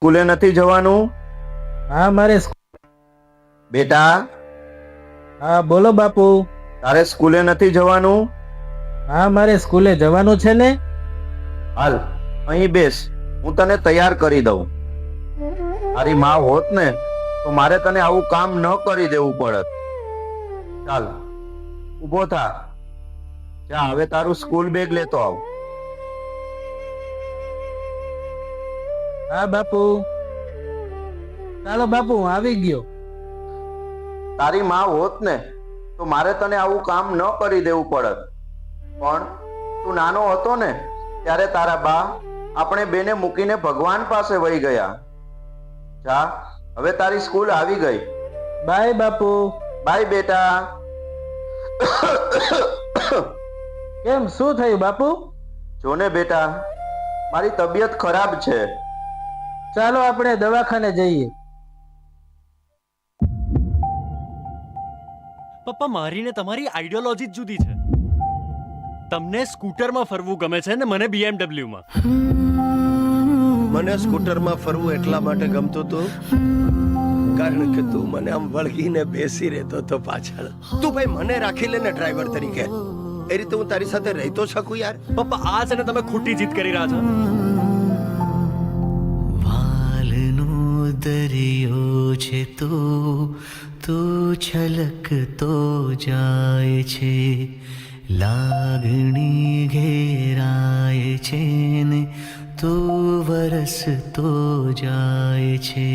સ્કૂલે નથી જવાનું? હા મારે બેટા, હા બોલો બાપુ. તારે સ્કૂલે નથી જવાનું? હા મારે સ્કૂલે જવાનું છે ને. હાલ અહીં બેસ, હું તને તૈયાર કરી દઉં. તારી માં હોત ને તો મારે તને આવું કામ ન કરી દેવું પડત. ચાલ ઊભો થા. જા હવે તારું સ્કૂલ બેગ લેતો આવ. હા બાપુ. ચાલો બાપુ હું આવી ગયો. તારી માં હોત ને તો મારે તને આવું કામ ન કરી દેવું પડત. પણ તું નાનો હતો ને ત્યારે તારા બા આપણે બેને મૂકીને ભગવાન પાસે વહી ગયા. જા હવે તારી સ્કૂલ આવી ગઈ. By Bapu. બાય બેટા. કેમ શું થયું બાપુ? જોને બેટા, મારી તબિયત ખરાબ છે. ચાલો આપણે દવાખાને જઈએ. પપ્પા, મારી ને તમારી આઈડિયોલોજી જ જુદી છે. તમને સ્કૂટરમાં ફરવું ગમે છે ને મને BMW માં. મને સ્કૂટરમાં ફરવું એટલા માટે ગમતું હતું કારણ કે તું મને આમ વળગીને બેસી રહેતો હતો પાછળ. તું ભાઈ મને રાખી લે ને ડ્રાઈવર તરીકે. એ રીતે હું તારી સાથે રહી તો શકું યાર. પપ્પા, આ છે ને તમે ખોટી જીત કરી રહ્યા છો. વાલનો દરિયો છે તો છલકતો જાય છે, લાગણી ઘેરાય છે ને તો વરસતો જાય છે.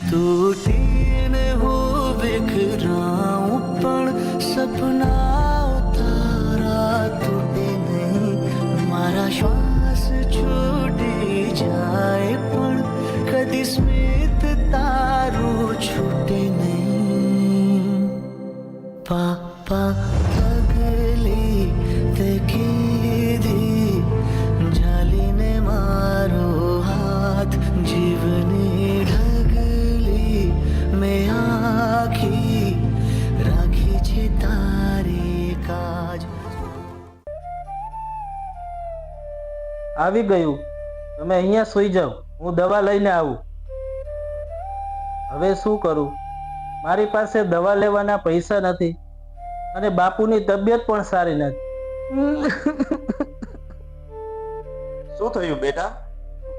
તૂટીને હું વિખરાઉં પણ સપના તારા તૂટે નહીં. મારા શ્વાસ છૂટી જાય પણ કદી સ્મિત તારું છૂટે નહીં. પાપા પગલી તે કીધી ઝાલીને મારો હાથ, જીવની ઢગલી મેં આખી રાખી છે તારી કાજ. આવી ગયું. તમે અહીંયા સૂઈ જાઓ, હું દવા લઈને આવું. હવે શું કરું? મારી પાસે દવા લેવાના પૈસા નથી અને બાપુની તબિયત પણ સારી નથી. શું થયું બેટા?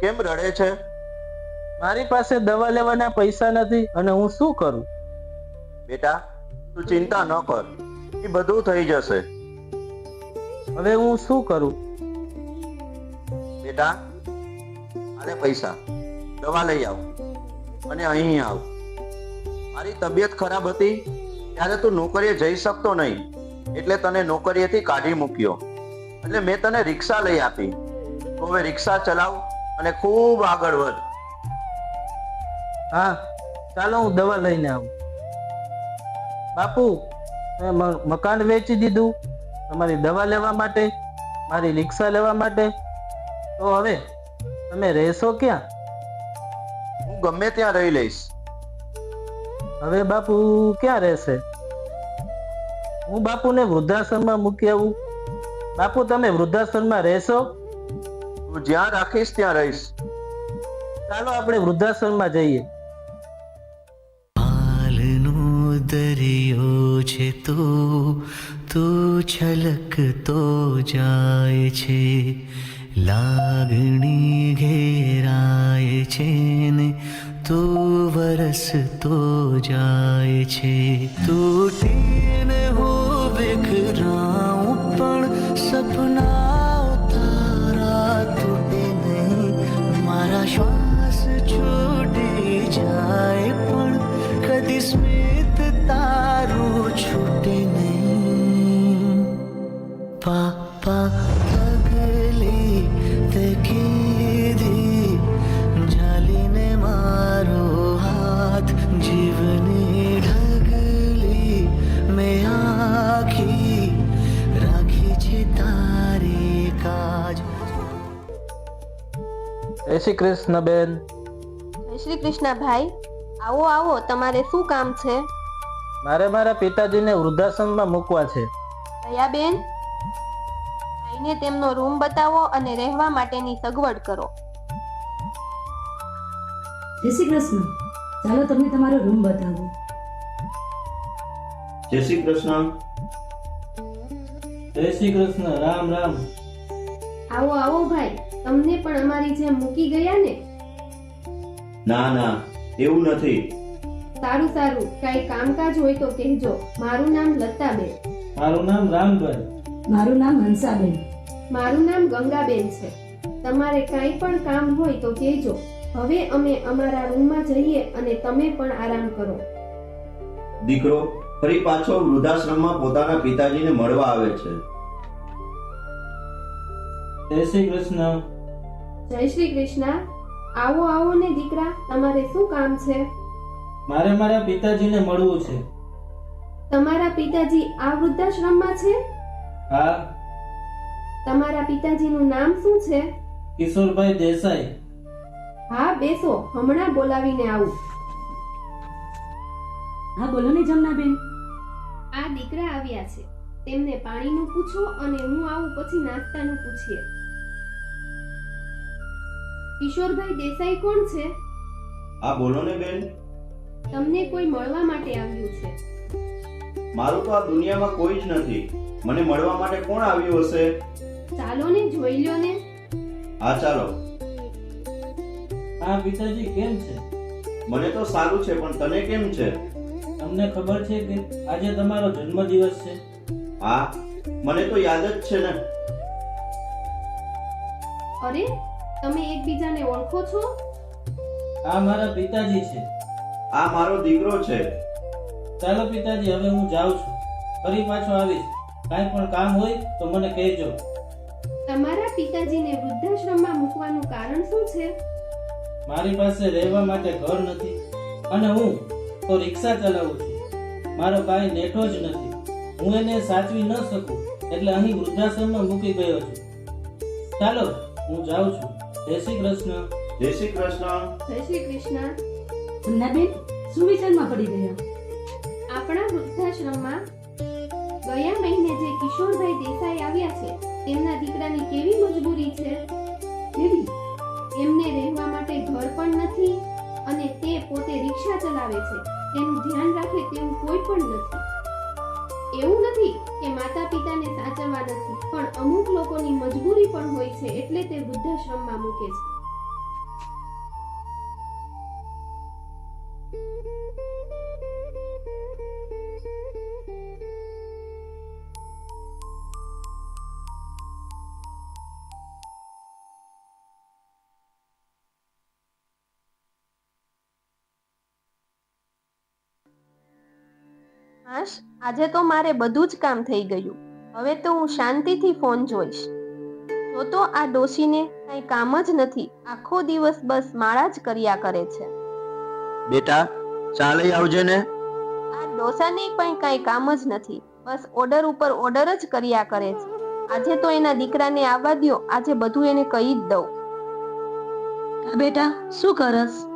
કેમ રડે છે? મારી પાસે દવા લેવાના પૈસા નથી અને હું શું કરું? બેટા, તું ચિંતા ન કર, એ બધું થઈ જશે. હવે હું શું કરું? બેટા, આને પૈસા, દવા લઈ આવ અને અહીં આવ. મારી તબિયત ખરાબ હતી ત્યારે તું નોકરીએ જઈ શકતો નહીં એટલે તને નોકરીએથી કાઢી મૂક્યો. એટલે મેં તને રિક્ષા લઈ આપી. તો હવે રિક્ષા ચલાવ અને ખૂબ આગળ વધ. હા ચાલો હું દવા લઈને આવું. બાપુ, મેં મકાન વેચી દીધું તમારી દવા લેવા માટે, મારી રિક્ષા લેવા માટે. તો હવે તમે રહેશો ક્યાં? હું ગમે ત્યાં રહી લઈશ. હવે બાપુ ક્યાં રહેશે? હું બાપુને વૃદ્ધાશ્રમમાં મૂકી આવું. બાપુ તમે વૃદ્ધાશ્રમમાં રહેશો? તું જ્યાં રાખીશ ત્યાં રહીશ. ચાલો આપણે વૃદ્ધાશ્રમમાં જઈએ. વાલનો દરિયો છે તો છલકતો જાય છે, લાગણી ઘેરાય છે ને તો વરસતો જાય છે. તૂટીને હું વિખરાઉં પણ સપના તારા તૂટે નહીં. મારા શ્વાસ છૂટી જાય પણ કદી સ્મિત તારું છૂટે નહીં. પાપા પગલી તે કીધી ઝાલીને મારો હાથ, જીવની ઢગલી મેં આખી રાખી છે તારી કાજ. જય શ્રી કૃષ્ણ બેન. જય શ્રી કૃષ્ણ ભાઈ. આવો આવો, તમારે શું કામ છે? મારે મારા પિતાજીને વૃદ્ધાશ્રમમાં મૂકવા છે. દયાબેન, ભાઈને તેમનો રૂમ બતાવો અને રહેવા માટેની સગવડ કરો. જય શ્રી કૃષ્ણ. ચાલો તમને તમારો રૂમ બતાવું. જય શ્રી કૃષ્ણ. જય શ્રી કૃષ્ણ. રામ રામ. આવો આવો ભાઈ, તમને પણ અમારી જેમ મૂકી ગયા ને? ના ના, એવું નથી. સારું સારું, કઈ કામકાજ હોય તો કહેજો. મારું નામ લતાબેન. મારું નામ રામભાઈ. મારું નામ હંસાબેન. મારું નામ ગંગાબેન છે. તમારે કાંઈ પણ કામ હોય તો કહેજો. હવે અમે અમારા રૂમમાં જઈએ અને તમે પણ આરામ કરો. દીકરો ફરી પાછો વૃદ્ધાશ્રમમાં પોતાના પિતાજીને મળવા આવે છે. જય શ્રી કૃષ્ણ. જય શ્રી કૃષ્ણ. આવો આવો ને દીકરા, તમારે શું કામ છે? મારે મારા પિતાજીને મળવું છે. તમારા પિતાજી આ વૃદ્ધાશ્રમમાં છે? હા, તમારા પિતાજીનું નામ શું છે? કિશોરભાઈ દેસાઈ. હા, બેસો, હમણાં બોલાવીને આવું. હા બોલો ને જમનાબેન. આ દીકરા આવ્યા છે. તેમને પાણીનું પૂછો અને હું આવું પછી નાસ્તાનું પૂછીએ. કિશોરભાઈ દેસાઈ કોણ છે? આ બોલો ને બેન. તમને કોઈ મળવા માટે આવ્યું છે. મારું તો આ દુનિયામાં કોઈ જ નથી. મને મળવા માટે કોણ આવ્યું હશે? ચાલો ને, જોઈ લ્યો ને. હા ચાલો. હા પિતાજી, કેમ છે? મને તો સારું છે, પણ તને કેમ છે? તમને ખબર છે કે આજે તમારો જન્મદિવસ છે? હા, મને તો યાદ જ છે ને. અરે, તમે એકબીજાને ઓળખો છો? આ મારા પિતાજી છે. આ મારો દીકરો છે. ચાલો પિતાજી, હવે હું જાઉં છું. ફરી પાછો આવીશ. કાંઈ પણ કામ હોય તો મને કહેજો. તમારા પિતાજીને વૃદ્ધાશ્રમમાં મૂકવાનું કારણ શું છે? મારી પાસે રહેવા માટે ઘર નથી અને હું તો રિક્ષા ચલાવું છું. મારો કાંઈ નેઠો જ નથી. હું એને સાચવી ન શકું એટલે અહીં વૃદ્ધાશ્રમમાં મૂકી ગયો છું. ચાલો, હું જાઉં છું. જય શ્રી કૃષ્ણ. જય શ્રી કૃષ્ણ. જય શ્રી કૃષ્ણ. જમનાબેન, શું વિચારમાં પડી ગયા? આપણા વૃદ્ધાશ્રમમાં ગયા મહિને જે કિશોરભાઈ દેસાઈ આવ્યા છે, તેમના દીકરાની કેવી મજબૂરી છે. કેવી? એમને રહેવા માટે ઘર પણ નથી અને તે પોતે રિક્ષા ચલાવે છે. તેનું ધ્યાન રાખે તેવું કોઈ પણ નથી. એવું નથી કે માતા પિતાને સાચવવા નથી, પણ અમુક લોકોની મજબૂરી પણ હોય છે, એટલે તે વૃદ્ધાશ્રમમાં મૂકે છે. હાશ, આજે તો મારે બધું જ કામ થઈ ગયું. હવે તો હું શાંતિથી ફોન જોઈશ. જો તો આ ડોશીને કઈ કામ જ નથી. આખો દિવસ બસ માળા જ કર્યા કરે છે. બેટા, ચા લઈ આવજે ને. આ ડોસાને પણ કઈ કામ જ નથી. બસ ઓર્ડર ઉપર ઓર્ડર જ કર્યા કરે છે. આજે તો એના દીકરાને આવવા દ્યો. આજે બધું એને કહી જ દઉં. બેટા, શું કરસ?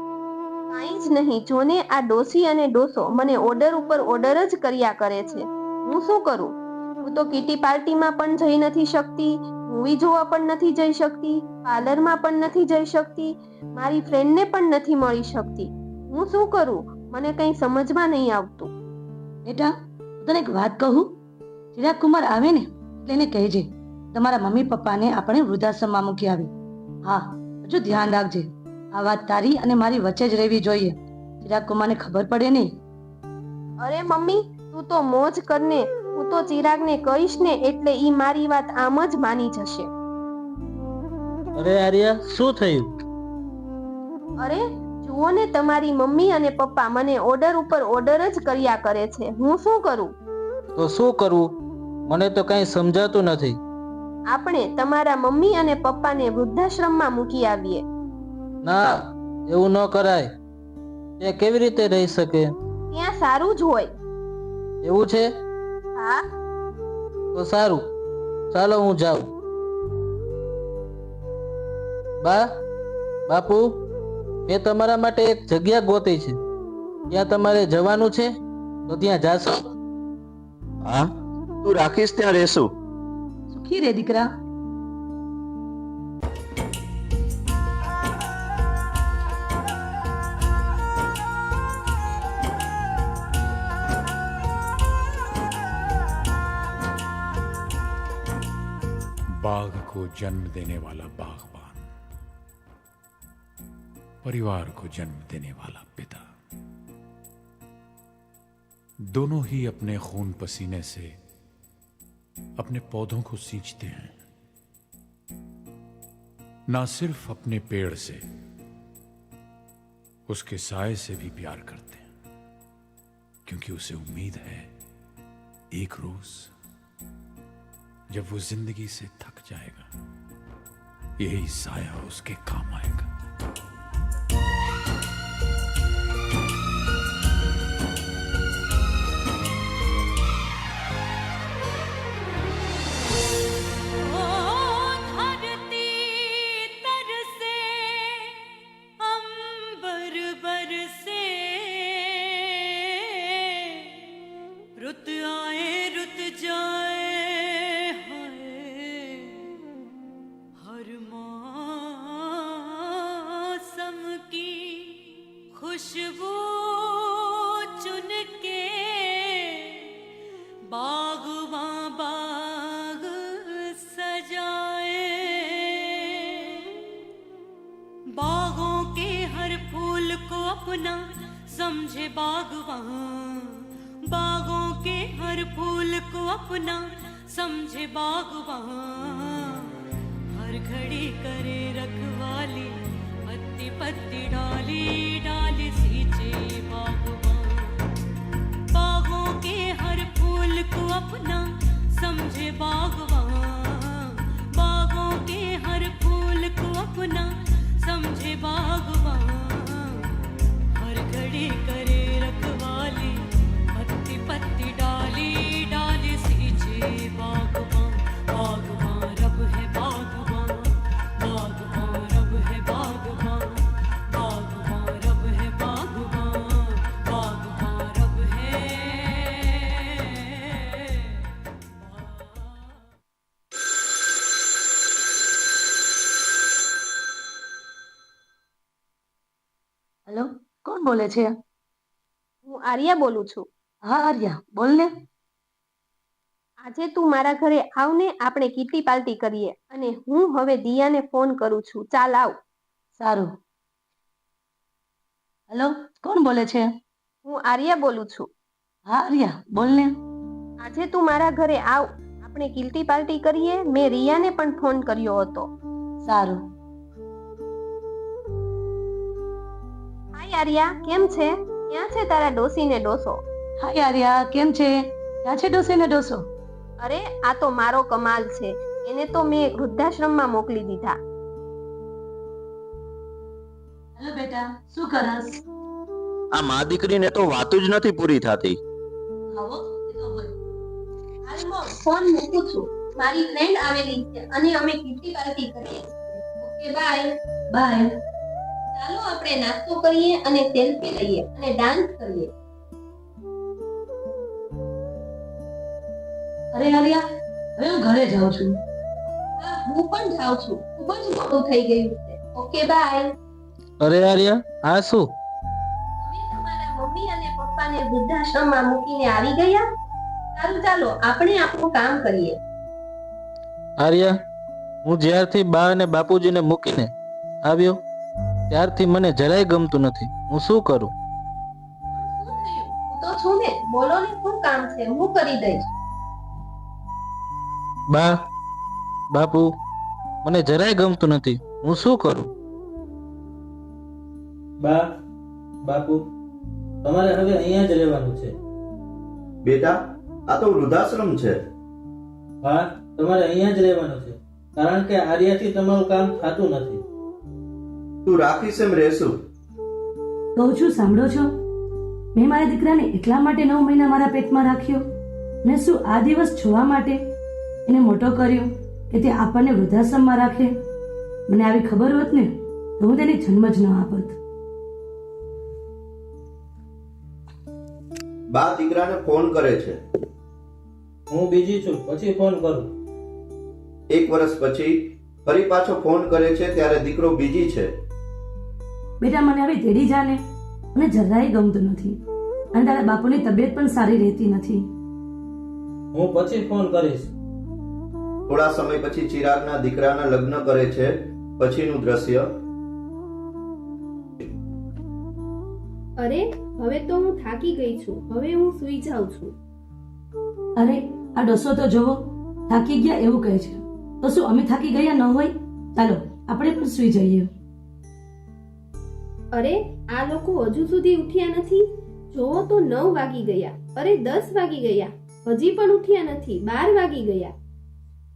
કાંઈ જ નહીં. જોને આ ડોસી અને ડોસો મને ઓર્ડર ઉપર ઓર્ડર જ કર્યા કરે છે. હું શું કરું? હું તો કીટી પાર્ટીમાં પણ જઈ નથી શકતી, મૂવી જોવા પણ નથી જઈ શકતી, પાર્લરમાં પણ નથી જઈ શકતી, મારી ફ્રેન્ડને પણ નથી મળી શકતી. હું શું કરું? મને કંઈ સમજમાં નહીં આવતું. બેટા, હું તને એક વાત કહું. ચિરાગ કુમાર આવે ને એટલે એને કહેજે તમારા મમ્મી પપ્પાને આપણે વૃદ્ધાશ્રમમાં મૂકી આવી. હા, હજુ ધ્યાન રાખજે. આ વાત તારી અને મારી વચ્ચે જ રહેવી જોઈએ. ચિરાગ કુમારને ખબર પડે નહીં. અરે મમ્મી, તું તો મોજ કરને. હું તો ચિરાગને કહીશ ને એટલે ઈ મારી વાત આમ જ માની જશે. અરે આર્યા, શું થયું? અરે જુઓ ને, તમારી મમ્મી અને પપ્પા મને ઓર્ડર ઉપર ઓર્ડર જ કર્યા કરે છે. હું શું કરું? તો શું કરવું? મને તો કંઈ સમજાતું નથી. આપણે તમારા મમ્મી અને પપ્પાને વૃદ્ધાશ્રમમાં મૂકી આવીએ. ના, એવું ન કરાય. તે કેવી રીતે રહી શકે? ત્યાં સારું જ હોય. એવું છે? હા, તો સારું, ચાલો હું જાઉં. બા, બાપુ, મેં તમારા માટે એક જગ્યા ગોતી છે. ત્યાં તમારે જવાનું છે તો ત્યાં જાશો. હા, તું રાખીશ ત્યાં રહેશું. સુખી રે દીકરા. बाघ को जन्म देने वाला बागबान, परिवार को जन्म देने वाला पिता, दोनों ही अपने खून पसीने से अपने पौधों को सींचते हैं। ना सिर्फ अपने पेड़ से, उसके साए से भी प्यार करते हैं, क्योंकि उसे उम्मीद है एक रोज जब वो जिंदगी से थक जाएगा, यही साया उसके काम आएगा। रुत आए रुत जाए हाय, हर मौसम की खुशबू चुन के बागवां बाग सजाए। बागों के हर फूल को अपना समझे बागवां, बागों के हर फूल को अपना समझे बागवां। हर घड़ी करे रखवाली, पत्ती पत्ती डाली डाली सींचे बागवां। बागों के हर फूल को अपना समझे बागवां, बागों के हर फूल को अपना समझे बागवां। हर घड़ी करे रखवाली, पत्ती पत्ती डाली डाली सींचे बागवां। बागवां रब है बागवां, बागवां रब है बागवां, बागवां रब है बागवां, बागवां रब है। હેલો, કોણ બોલે છે? હું આર્યા બોલું છું. હા આર્યા, બોલ ને. આજે તું મારા ઘરે આવ ને, આપણે કીટી પાર્ટી કરીએ. અને હું હવે દિયાને ફોન કરું છું. ચાલ આવ. સારું. હેલો, કોણ બોલે છે? હું આર્યા બોલું છું. હા આર્યા, બોલ ને. આજે તું મારા ઘરે આવ, આપણે કીટી પાર્ટી કરીએ. મેં રિયાને પણ ફોન કર્યો હતો. સારું. હાય આર્યા, કેમ છે? ક્યાં છે તારા ડોસી ને ડોસો? હાય આર્યા, કેમ છે? ક્યાં છે ડોસી ને ડોસો? અરે આ તો મારો કમાલ છે. એને તો મેં વૃદ્ધાશ્રમમાં મોકલી દીધા. હેલો બેટા, શું કરસ? આ મા દીકરીને તો વાતું જ નથી પૂરી થતી. આવો, એ તો હોય. હાલમાં ફોન મૂકું છું. મારી ફ્રેન્ડ આવેલી છે અને અમે કીટી પાર્ટી કરીએ છીએ. Okay bye. બાય. ચાલો આપણે નાસ્તો કરીએ અને સેલ્ફી લઈએ અને ડાન્સ કરીએ. અરે આર્યા, હવે હું ઘરે જાઉં છું. હા, હું પણ જાઉં છું. ખૂબ જ મોડું થઈ ગયું છે. Okay bye. અરે આર્યા, આ શું? તમે તમારા મમ્મી અને પપ્પાને વૃદ્ધાશ્રમમાં મૂકીને આવી ગયા? સારું, ચાલો આપણે આપણું કામ કરીએ. આર્યા, હું જ્યારથી બા અને બાપુજીને મૂકીને આવ્યો ત્યારથી મને જરાય ગમતું નથી. હું શું કરું? શું થયું? હું તો છું ને. બોલો ને, શું કામ છે? હું કરી દઈશ. બા, બાપુ, મને જરાય ગમતું નથી. હું શું કરું? બા, બાપુ, તમારે હવે અહીંયા જ રહેવાનું છે. બેટા, આ તો વૃદ્ધાશ્રમ છે. બા, તમારે અહીંયા જ રહેવાનું છે, કારણ કે આર્યાથી તમારું કામ થતું નથી. તું રાખીશ એમ રહેશું. કહું છું, સાંભળો છો? મેં મારા દીકરાને એટલા માટે 9 મહિના મારા પેટમાં રાખ્યો ને શું આ દિવસ જોવા માટે એને મોટો કર્યો કે તે આપણને વૃદ્ધાશ્રમમાં રાખે? મને આવી ખબર હોત ને તો હું તેને જન્મ જ ન આપત. બા દીકરાને ફોન કરે છે. હું બીજી છું, પછી ફોન કરું. 1 વર્ષ પછી ફરી પાછો ફોન કરે છે ત્યારે દીકરો બીજી છે. બેટા, મને હવે તેડી જાને, મને જરાય ગમતું નથી અને તારા બાપુની તબિયત પણ સારી રહેતી નથી. હું પછી ફોન કરીશ. થોડા સમય પછી ચિરાગના દીકરાના લગ્ન કરે છે. પછીનું દ્રશ્ય. અરે હવે તો હું થાકી ગઈ છું, હવે હું સૂઈ જાઉં છું. અરે આ ડોસો તો જોવો, થાકી ગયા એવું કહે છે. તો શું અમે થાકી ગયા ન હોય? ચાલો આપણે પણ સૂઈ જઈએ. અરે આ લોકો હજુ સુધી ઉઠ્યા નથી. જોવો તો 9 વાગી ગયા, અરે 10 વાગી ગયા, હજી પણ ઉઠ્યા નથી. 12 વાગી ગયા.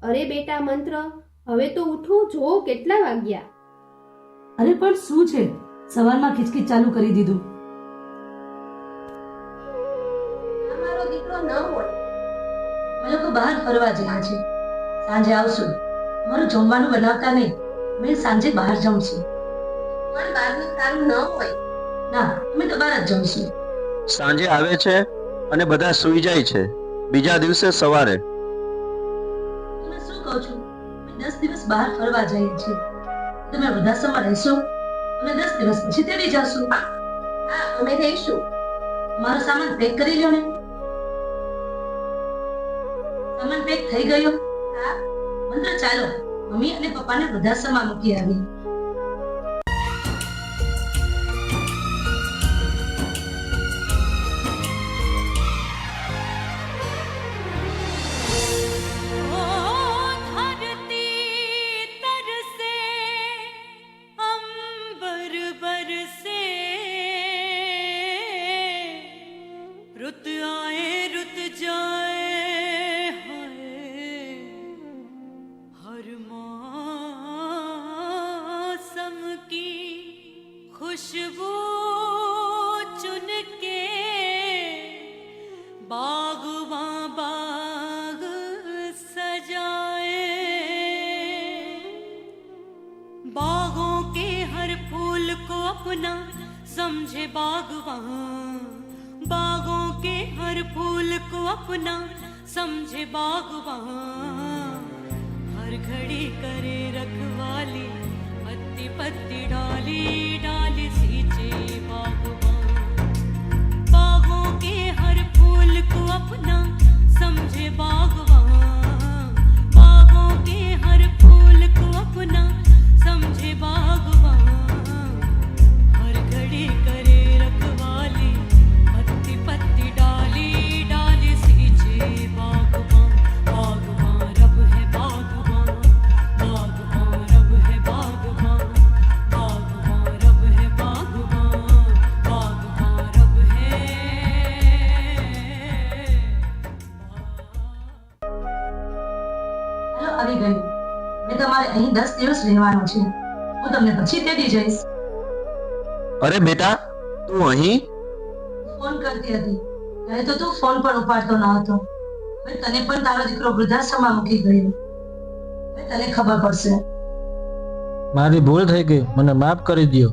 અરે બેટા મંત્ર, હવે તો ઉઠો, જોવો કેટલા વાગ્યા. અરે પણ શું છે, સવારમાં ખીચકીચ ચાલુ કરી દીધું. મારો દીકરો ન હોય. અમે લોકો બહાર ફરવા ગયા છે, સાંજે આવશું. અમારું જમવાનું બનાવતા નહીં, અમે સાંજે બહાર જમશું. પણ બહારનું સારું ન હોય. ના, અમે તો બહાર જ જમશું. સાંજે આવે છે અને બધા સૂઈ જાય છે. બીજા દિવસે સવારે. તમે શું કહો છો? અમે 10 દિવસ બહાર ફરવા જઈએ છીએ. તમે વૃદ્ધાશ્રમમાં રહેશો અને 10 દિવસ પછી તેડી જશો. હા, અમે રહીશું. મારો સામાન પેક કરી લ્યો ને. સામાન પેક થઈ ગયો? હા. મંત્ર ચાલો મમ્મી અને પપ્પાને વૃદ્ધાશ્રમમાં મૂકી આવી. ओ धरती तरसे अंबर बरसे रुत आए रुत जाए हाय हर मौसम की खुशबू चुन के बागवां बाग सजाए बागों के हर फूल को अपना समझे बागवां बागों के हर फूल को अपना समझे बागवां हर घड़ी करे रखवाली पत्ती पत्ती डाली डाली सींचे बागवां बागों के हर फूल को अपना समझे बागवां बागों के हर फूल को अपना समझे बागवां हर घड़ी करे रखवाली पत्ती पत्ती डाली डाली सींचे बागवां बागवां रब है बागवां बागवां रब है बागवां बागवां रब है बागवां बागवां रब है ચાલો આવી ગયું. મેં તમારે અહીં 10 દિવસ રહેવાનું છે. હું તમને પછી તેડી જઈશ. અરે બેટા, તું અહીં? ફોન કરતી હતી ત્યારે તો તું ફોન પણ ઉપાડતો ન હતો. હવે તને પણ તારો દીકરો વૃદ્ધાશ્રમમાં મૂકી ગયો. હવે તને ખબર પડશે. મારી ભૂલ થઈ ગઈ, મને માફ કરી દ્યો.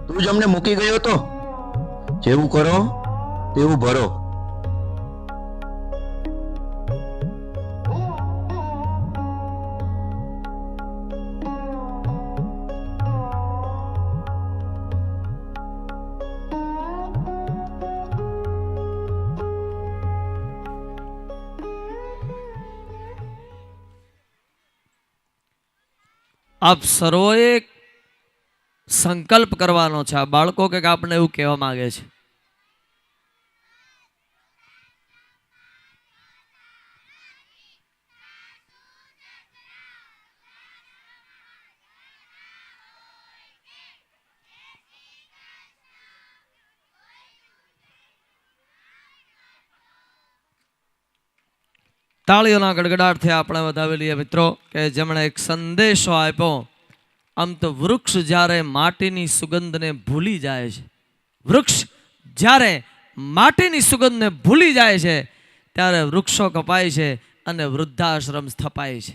તું જ અમને મૂકી ગયો તો. જેવું કરો તેવું ભરો. આપ સર્વોએ સંકલ્પ કરવાનો છે. આ બાળકો કંઈક આપણે એવું કહેવા માંગે છે. તાળીઓના ગડગડાટથી આપણે વધાવી લઈએ મિત્રો કે જેમણે એક સંદેશો આપ્યો. આમ તો વૃક્ષ જ્યારે માટીની સુગંધને ભૂલી જાય છે, વૃક્ષ જ્યારે માટીની સુગંધને ભૂલી જાય છે ત્યારે વૃક્ષો કપાય છે અને વૃદ્ધાશ્રમ સ્થપાય છે.